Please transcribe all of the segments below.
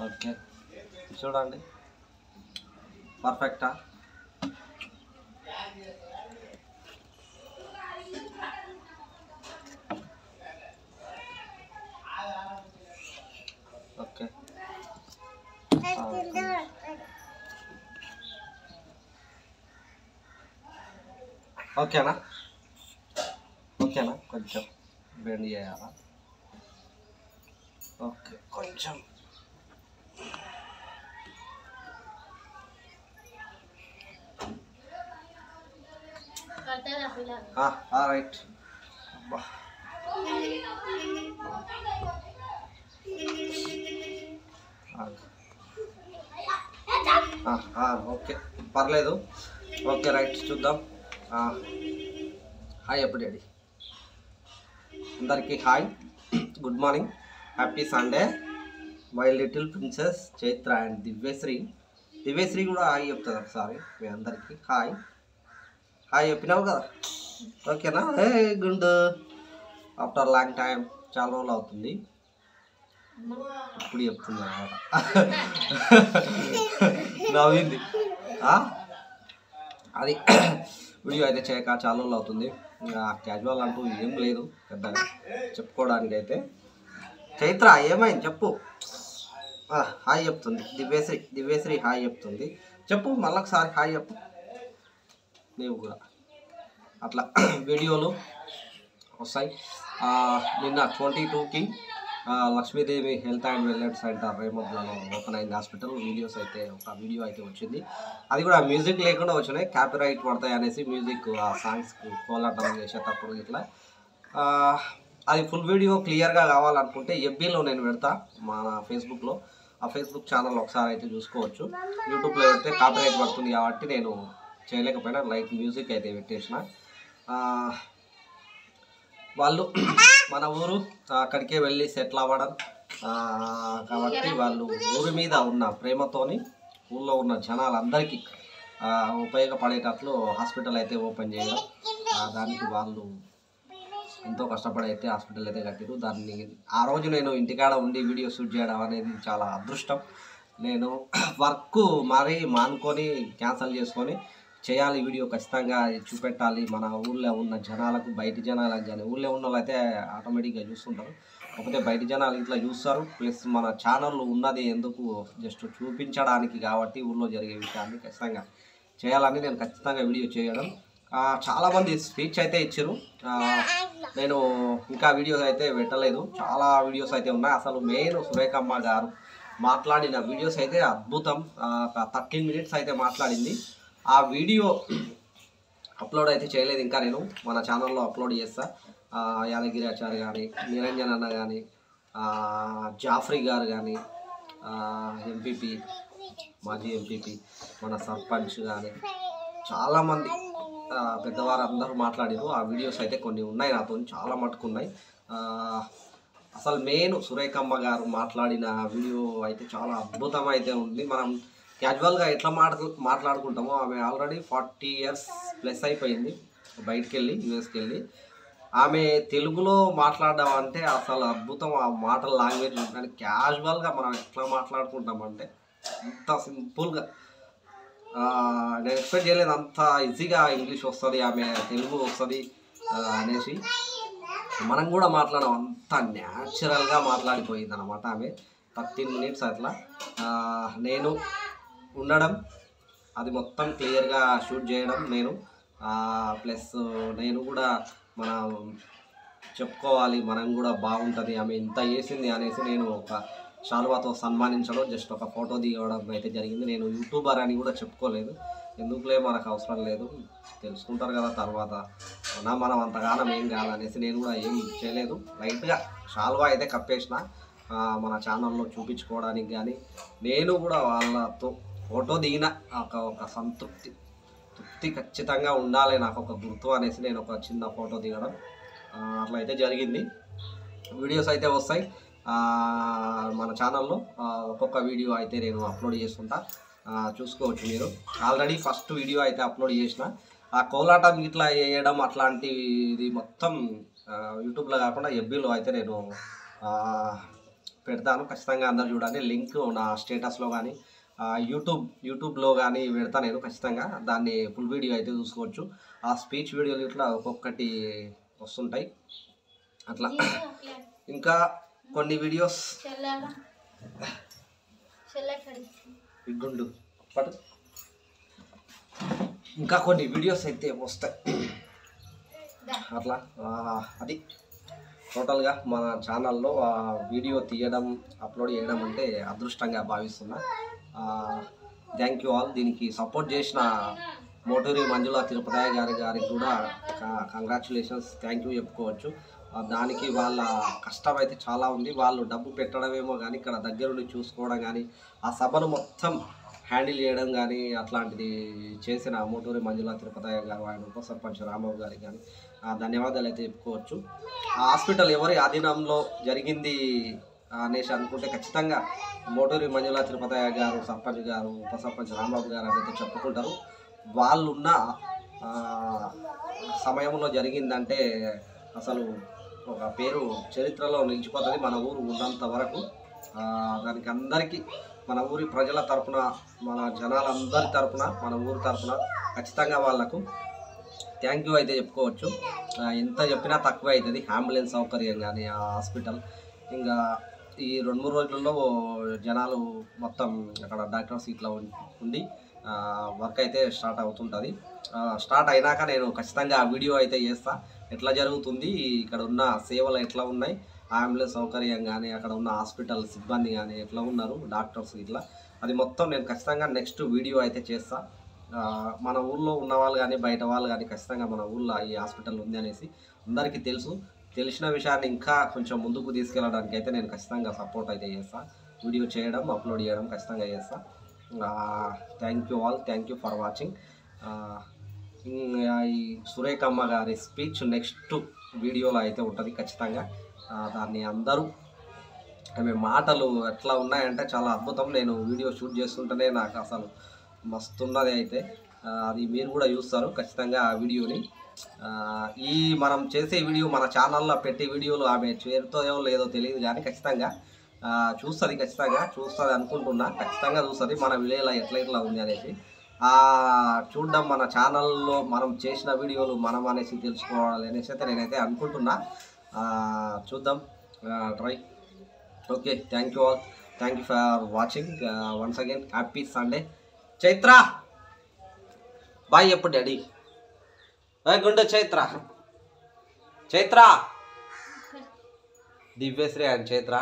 Okay చూడండి పర్ఫెక్టా okay ఓకేనా ఓకేనా కొంచెం బెండ్ చేయాలా ఓకే కొంచెం రైట్ ఓకే పర్లేదు ఓకే రైట్ చూద్దాం హాయ్ ఎప్పుడు డాడీ అందరికీ hi good morning happy Sunday my little princess Chaitra and Divyashree కూడా హాయ్ చెప్తుంది ఒకసారి మీ అందరికీ హాయ్ హాయ్ చెప్పినావు కదా ఓకేనా హే గుండు ఆఫ్టర్ లాంగ్ టైం చాలా రోజులు అవుతుంది ఇప్పుడు చెప్తుంది అనమాట నవ్వింది అది వీడియో అయితే చేయక చాలా రోజులు అవుతుంది క్యాజువల్ అంటూ ఏం లేదు పెద్దగా చెప్పుకోవడానికి అయితే చైత్ర ఏమైంది చెప్పు హాయ్ చెప్తుంది దివ్యశ్రీ హాయ్ చెప్తుంది చెప్పు మళ్ళొకసారి హాయ్ చెప్పు నీవు కూడా అట్లా వీడియోలు వస్తాయి నిన్న 22కి Lakshmidevi health and wellness centre రేమద్లలో ఓపెన్ అయింది హాస్పిటల్ వీడియోస్ అయితే ఒక వీడియో అయితే వచ్చింది అది కూడా మ్యూజిక్ లేకుండా వచ్చినాయి కాపీరైట్ పడతాయి అనేసి మ్యూజిక్ ఆ సాంగ్స్కి కోలాటం చేసేటప్పుడు ఇట్లా అది ఫుల్ వీడియో క్లియర్గా కావాలనుకుంటే ఎఫ్బీలో నేను పెడతా మన ఫేస్బుక్లో ఆ ఫేస్బుక్ ఛానల్ ఒకసారి అయితే చూసుకోవచ్చు యూట్యూబ్లో పెడితే కాపీరైట్ పడుతుంది కాబట్టి నేను చేయలేకపోయినా లైట్ మ్యూజిక్ అయితే పెట్టేసిన వాళ్ళు మన ఊరు అక్కడికే వెళ్ళి సెటిల్ అవ్వడం కాబట్టి వాళ్ళు ఊరి మీద ఉన్న ప్రేమతోని ఊళ్ళో ఉన్న జనాలందరికీ ఉపయోగపడేటట్లు హాస్పిటల్ అయితే ఓపెన్ చేయడం దానికి వాళ్ళు ఎంతో కష్టపడి అయితే హాస్పిటల్ అయితే కట్టారు దాన్ని ఆ రోజు నేను ఇంటికాడ ఉండి వీడియో షూట్ చేయడం అనేది చాలా అదృష్టం నేను వర్క్ మరీ మానుకొని క్యాన్సిల్ చేసుకొని చేయాలి వీడియో ఖచ్చితంగా చూపెట్టాలి మన ఊళ్ళో ఉన్న జనాలకు బయట జనాలకు కానీ ఊళ్ళో ఉన్న వాళ్ళు అయితే ఆటోమేటిక్గా చూస్తుంటారు కాకపోతే బయట జనాలు ఇట్లా చూస్తారు ప్లస్ మన ఛానల్ ఉన్నది ఎందుకు జస్ట్ చూపించడానికి కాబట్టి ఊళ్ళో జరిగే విషయాన్ని ఖచ్చితంగా చేయాలని నేను ఖచ్చితంగా వీడియో చేయడం చాలామంది స్పీచ్ అయితే ఇచ్చారు నేను ఇంకా వీడియోస్ అయితే పెట్టలేదు చాలా వీడియోస్ అయితే ఉన్నాయి అసలు మెయిన్ సురేఖమ్మ గారు మాట్లాడిన వీడియోస్ అయితే అద్భుతం 13 minutes అయితే మాట్లాడింది ఆ వీడియో అప్లోడ్ అయితే చేయలేదు ఇంకా నేను మన ఛానల్లో అప్లోడ్ చేస్తా యాదగిరి ఆచార్య కానీ నిరంజన్ అన్న కానీ జాఫ్రీ గారు కానీ ఎంపీపీ మాజీ ఎంపీపీ మన సర్పంచ్ కానీ చాలామంది పెద్దవారు అందరూ మాట్లాడారు ఆ వీడియోస్ అయితే కొన్ని ఉన్నాయి నాతో చాలా మటుకు ఉన్నాయి అసలు మెయిన్ సురేఖమ్మ గారు మాట్లాడిన వీడియో అయితే చాలా అద్భుతం అయితే ఉంది మనం క్యాజువల్గా ఎట్లా మాట్లాడుకుంటామో ఆమె ఆల్రెడీ 40 years ప్లస్ అయిపోయింది బయటికి వెళ్ళి యూఎస్కి వెళ్ళి ఆమె తెలుగులో మాట్లాడడం అంటే అసలు అద్భుతం ఆ మాటల లాంగ్వేజ్ కానీ క్యాజువల్గా మనం ఎట్లా మాట్లాడుకుంటామంటే అంత సింపుల్గా నేను ఎక్స్పెక్ట్ చేయలేదు అంత ఈజీగా ఇంగ్లీష్ వస్తుంది ఆమె తెలుగు వస్తుంది అనేసి మనం కూడా మాట్లాడడం అంత న్యాచురల్గా మాట్లాడిపోయింది అనమాట ఆమె 13 minutes అట్లా నేను ఉండడం అది మొత్తం క్లియర్గా షూట్ చేయడం నేను ప్లస్ నేను కూడా మన చెప్పుకోవాలి మనం కూడా బాగుంటుంది ఆమె ఇంత చేసింది అనేసి నేను ఒక శాలువాతో సన్మానించడం జస్ట్ ఒక ఫోటో దిగడం అయితే జరిగింది నేను యూట్యూబర్ అని కూడా చెప్పుకోలేదు ఎందుకులే మనకు అవసరం లేదు తెలుసుకుంటారు కదా తర్వాత మనం అంతగానం ఏం కాదనేసి నేను కూడా ఏం చేయలేదు లైట్గా శాలువా అయితే కప్పేసిన మన ఛానల్లో చూపించుకోవడానికి కానీ నేను కూడా వాళ్ళతో ఫోటో దిగిన ఒక తృప్తి ఖచ్చితంగా ఉండాలి నాకు ఒక గుర్తు అనేసి నేను ఒక చిన్న ఫోటో దిగడం అట్లా అయితే జరిగింది వీడియోస్ అయితే వస్తాయి మన ఛానల్లో ఒక్కొక్క వీడియో అయితే నేను అప్లోడ్ చేస్తుంటా చూసుకోవచ్చు మీరు ఆల్రెడీ ఫస్ట్ వీడియో అయితే అప్లోడ్ చేసిన ఆ కోలాటం ఇట్లా వేయడం అట్లాంటిది మొత్తం యూట్యూబ్లో కాకుండా ఎఫ్బీలో అయితే నేను పెడతాను, ఖచ్చితంగా అందరు చూడండి. లింక్ నా స్టేటస్లో కానీ యూట్యూబ్లో కానీ పెడతా నేను ఖచ్చితంగా. దాన్ని ఫుల్ వీడియో అయితే చూసుకోవచ్చు. ఆ స్పీచ్ వీడియోలు ఇట్లా ఒక్కొక్కటి వస్తుంటాయి అట్లా. ఇంకా కొన్ని వీడియోస్ గుండు పట్టు, ఇంకా కొన్ని వీడియోస్ అయితే వస్తాయి అట్లా. అది టోటల్గా మన ఛానల్లో వీడియో తీయడం, అప్లోడ్ చేయడం అంటే అదృష్టంగా భావిస్తున్నా. Thank you all. దీనికి సపోర్ట్ చేసిన మోటూరి మంజుల తిరుపతి గారికి కూడా కంగ్రాచులేషన్స్, థ్యాంక్ యూ చెప్పుకోవచ్చు. దానికి వాళ్ళ కష్టం అయితే చాలా ఉంది. వాళ్ళు డబ్బు పెట్టడమేమో కానీ ఇక్కడ దగ్గరుండి చూసుకోవడం కానీ, ఆ సభను మొత్తం హ్యాండిల్ చేయడం కానీ అట్లాంటిది చేసిన మోటూరి మంజుల తిరుపతి గారు, ఆయన ఉప సర్పంచ్ రాంబాబు గారికి కానీ ధన్యవాదాలు అయితే చెప్పుకోవచ్చు. ఆ హాస్పిటల్ ఎవరి ఆధీనంలో జరిగింది అనేసి అనుకుంటే ఖచ్చితంగా మోటూరి మంజుల తిరుపతి గారు, సర్పంచ్ గారు, ఉప సర్పంచ్ రాంబాబు గారు అనేది చెప్పుకుంటారు. వాళ్ళున్న సమయంలో జరిగిందంటే అసలు ఒక పేరు చరిత్రలో నిలిచిపోతుంది మన ఊరు ఉన్నంత వరకు. దానికి అందరికీ మన ఊరి ప్రజల తరపున, మన జనాలందరి తరపున, మన ఊరి తరపున ఖచ్చితంగా వాళ్ళకు థ్యాంక్ యూ అయితే చెప్పుకోవచ్చు. ఎంత చెప్పినా తక్కువ అవుతుంది. అంబులెన్స్ సౌకర్యం కానీ ఆ హాస్పిటల్ ఇంకా ఈ 2-3 రోజుల్లో జనాలు మొత్తం అక్కడ డాక్టర్స్ ఇట్లా ఉండి వర్క్ అయితే స్టార్ట్ అవుతుంటుంది. స్టార్ట్ అయినాక నేను ఖచ్చితంగా ఆ వీడియో అయితే చేస్తా, ఎట్లా జరుగుతుంది, ఇక్కడ ఉన్న సేవలు ఎట్లా ఉన్నాయి, అంబులెన్స్ సౌకర్యం కానీ అక్కడ ఉన్న హాస్పిటల్ సిబ్బంది కానీ ఎట్లా ఉన్నారు, డాక్టర్స్ ఇట్లా, అది మొత్తం నేను ఖచ్చితంగా నెక్స్ట్ వీడియో అయితే చేస్తా. మన ఊళ్ళో ఉన్న వాళ్ళు కానీ బయట వాళ్ళు కానీ ఖచ్చితంగా మన ఊళ్ళో ఈ హాస్పిటల్ ఉంది అనేసి అందరికీ తెలుసు. తెలిసిన విషయాన్ని ఇంకా కొంచెం ముందుకు తీసుకెళ్ళడానికి అయితే నేను ఖచ్చితంగా సపోర్ట్ అయితే చేస్తాను. వీడియో చేయడం, అప్లోడ్ చేయడం ఖచ్చితంగా చేస్తాను. Thank you all, thank you for watching. ఈ సురేఖమ్మ గారి స్పీచ్ నెక్స్ట్ వీడియోలో అయితే ఉంటుంది ఖచ్చితంగా. దాన్ని అందరూ, ఆమె మాటలు ఎట్లా ఉన్నాయంటే చాలా అద్భుతం. నేను వీడియో షూట్ చేస్తుంటేనే నాకు అసలు మస్తున్నది అయితే. అది మీరు కూడా చూస్తారు ఖచ్చితంగా ఆ వీడియోని. ఈ మనం చేసే వీడియో మన ఛానల్లో పెట్టే వీడియోలు ఆమె చేరుతుందో లేదో తెలియదు కానీ ఖచ్చితంగా చూస్తుంది అనుకుంటున్నా. ఖచ్చితంగా చూస్తుంది మన విలేజ్లో ఎట్లా ఉంది అనేసి. చూడడం మన ఛానల్లో మనం చేసిన వీడియోలు మనం అనేసి తెలుసుకోవాలి అనేసి అయితే నేనైతే అనుకుంటున్నా. చూద్దాం, try. Okay, thank you all, thank you for watching. Once again happy Sunday. Chaitra bye ఎప్పుడు డాడీ గుండె చైత్ర దివ్యశ్రీ అండ్ చైత్ర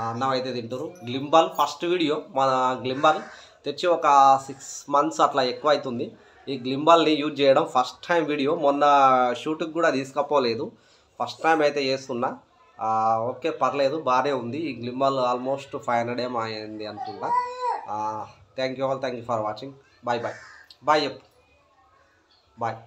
అన్నం అయితే తింటారు. గ్లింబాల్ ఫస్ట్ వీడియో, మన గ్లింబాల్ తెచ్చి ఒక 6 months అట్లా ఎక్కువ అవుతుంది. ఈ గ్లింబాల్ని యూజ్ చేయడం ఫస్ట్ టైం వీడియో. మొన్న షూట్కి కూడా తీసుకపోలేదు, ఫస్ట్ టైం అయితే చేస్తున్నా. ఓకే, పర్లేదు, బాగానే ఉంది. ఈ గ్లింబాల్ ఆల్మోస్ట్ 500 ఏమో అయింది అనుకుంటా. Thank you all, thank you for watching. Bye bye bye.